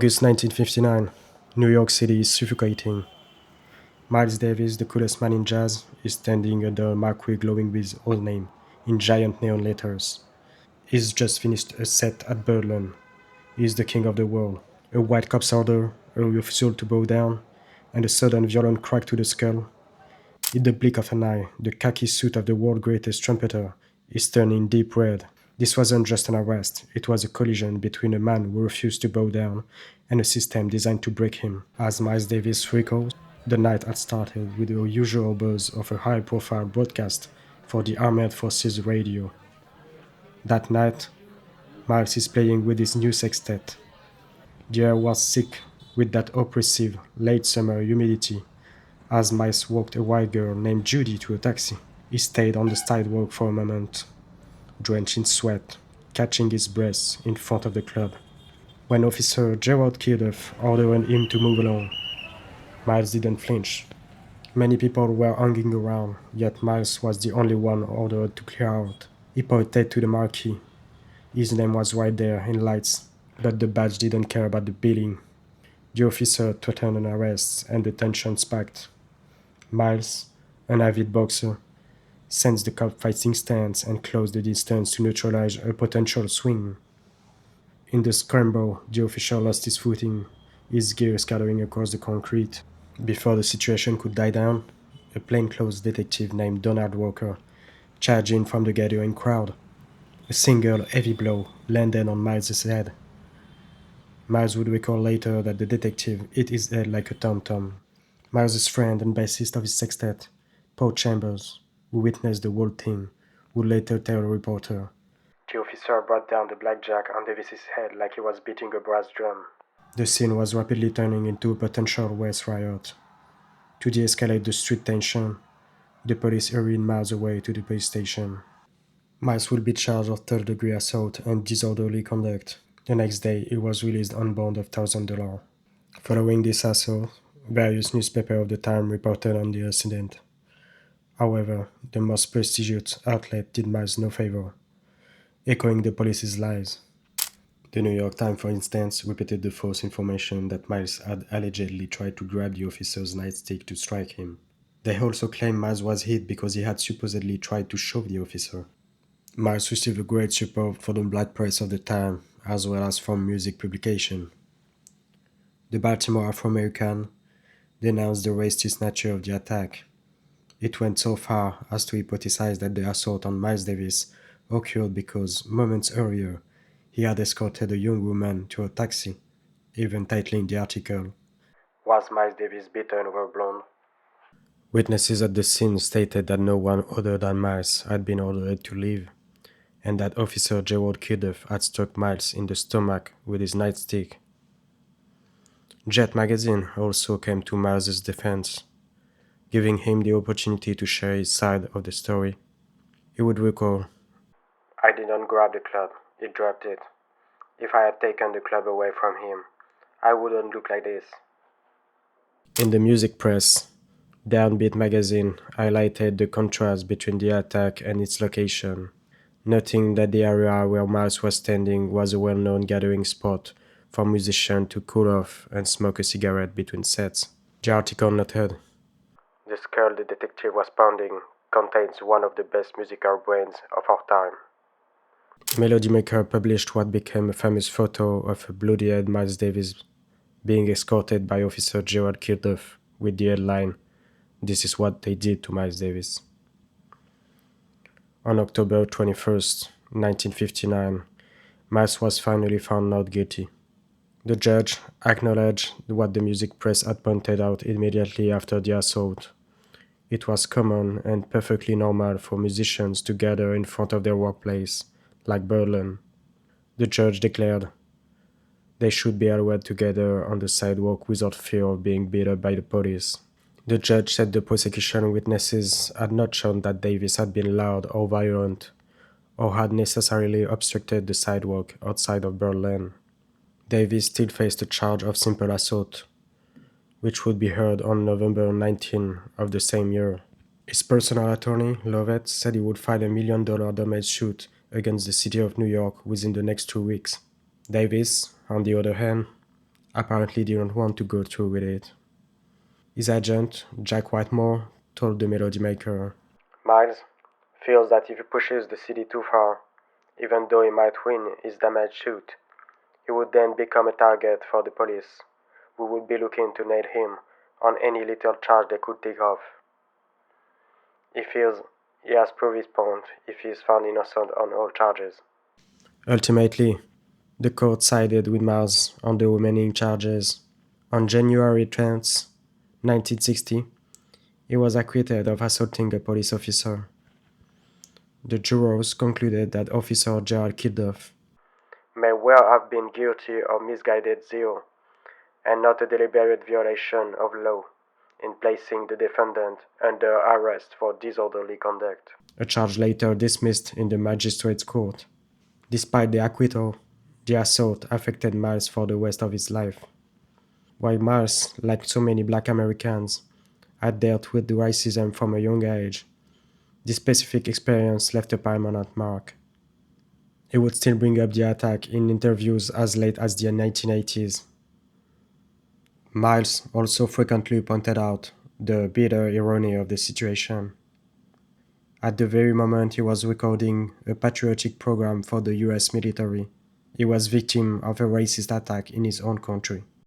August 1959, New York City is suffocating. Miles Davis, the coolest man in jazz, is standing under a marquee glowing with his old name in giant neon letters. He's just finished a set at Berlin. He's the king of the world. A white cop's order, a refusal to bow down, and a sudden violent crack to the skull. In the blink of an eye, the khaki suit of the world's greatest trumpeter is turning deep red. This wasn't just an arrest, it was a collision between a man who refused to bow down and a system designed to break him. As Miles Davis recalls, the night had started with the usual buzz of a high profile broadcast for the Armed Forces radio. That night, Miles is playing with his new sextet. The air was thick with that oppressive late summer humidity as Miles walked a white girl named Judy to a taxi. He stayed on the sidewalk for a moment, drenched in sweat, catching his breath in front of the club. When Officer Gerald Kilduff ordered him to move along, Miles didn't flinch. Many people were hanging around, yet Miles was the only one ordered to clear out. He pointed to the marquee. His name was right there in lights, but the badge didn't care about the billing. The officer threatened an arrest, and the tension spiked. Miles, an avid boxer, sensed the cop fighting stance and closed the distance to neutralize a potential swing. In the scramble, the official lost his footing, his gear scattering across the concrete. Before the situation could die down, a plainclothes detective named Donald Walker charged in from the gathering crowd. A single heavy blow landed on Miles' head. Miles would recall later that the detective hit his head like a tom-tom. Miles' friend and bassist of his sextet, Paul Chambers, who witnessed the whole thing, would later tell a reporter, "The officer brought down the blackjack on Davis's head like he was beating a brass drum." The scene was rapidly turning into a potential West riot. To de-escalate the street tension, the police hurried Miles away to the police station. Miles would be charged of third-degree assault and disorderly conduct. The next day, he was released on bond of $1,000. Following this assault, various newspapers of the time reported on the incident. However, the most prestigious outlet did Miles no favor, echoing the police's lies. The New York Times, for instance, repeated the false information that Miles had allegedly tried to grab the officer's nightstick to strike him. They also claimed Miles was hit because he had supposedly tried to shove the officer. Miles received great support from the black press of the time, as well as from music publications. The Baltimore Afro-American denounced the racist nature of the attack. It went so far as to hypothesize that the assault on Miles Davis occurred because, moments earlier, he had escorted a young woman to a taxi, even titling the article, "Was Miles Davis beaten over blonde?" Witnesses at the scene stated that no one other than Miles had been ordered to leave, and that Officer Gerald Kilduff had struck Miles in the stomach with his nightstick. Jet magazine also came to Miles' defense, giving him the opportunity to share his side of the story. He would recall, "I didn't grab the club, he dropped it. If I had taken the club away from him, I wouldn't look like this." In the music press, Downbeat magazine highlighted the contrast between the attack and its location, noting that the area where Miles was standing was a well-known gathering spot for musicians to cool off and smoke a cigarette between sets. The article noted, "The skull the detective was pounding contains one of the best musical brains of our time." Melody Maker published what became a famous photo of a bloody-head Miles Davis being escorted by Officer Gerald Kilduff with the headline, "This is what they did to Miles Davis." On October 21st, 1959, Miles was finally found not guilty. The judge acknowledged what the music press had pointed out immediately after the assault. It was common and perfectly normal for musicians to gather in front of their workplace, like Berlin. The judge declared they should be allowed to gather on the sidewalk without fear of being beat up by the police. The judge said the prosecution witnesses had not shown that Davis had been loud or violent, or had necessarily obstructed the sidewalk outside of Berlin. Davis still faced a charge of simple assault, which would be heard on November 19 of the same year. His personal attorney, Lovett, said he would file $1 million damage suit against the city of New York within the next 2 weeks. Davis, on the other hand, apparently didn't want to go through with it. His agent, Jack Whitemore, told the Melody Maker, "Miles feels that if he pushes the city too far, even though he might win his damaged suit, he would then become a target for the police, who would be looking to nail him on any little charge they could think of. He feels he has proved his point if he is found innocent on all charges." Ultimately, the court sided with Miles on the remaining charges. On January 10th, 1960, he was acquitted of assaulting a police officer. The jurors concluded that Officer Gerald Kilduff may well have been guilty of misguided zeal and not a deliberate violation of law in placing the defendant under arrest for disorderly conduct, a charge later dismissed in the magistrate's court. Despite the acquittal, the assault affected Miles for the rest of his life. While Miles, like so many black Americans, had dealt with racism from a young age, this specific experience left a permanent mark. He would still bring up the attack in interviews as late as the 1980s. Miles also frequently pointed out the bitter irony of the situation. At the very moment he was recording a patriotic program for the US military, he was victim of a racist attack in his own country.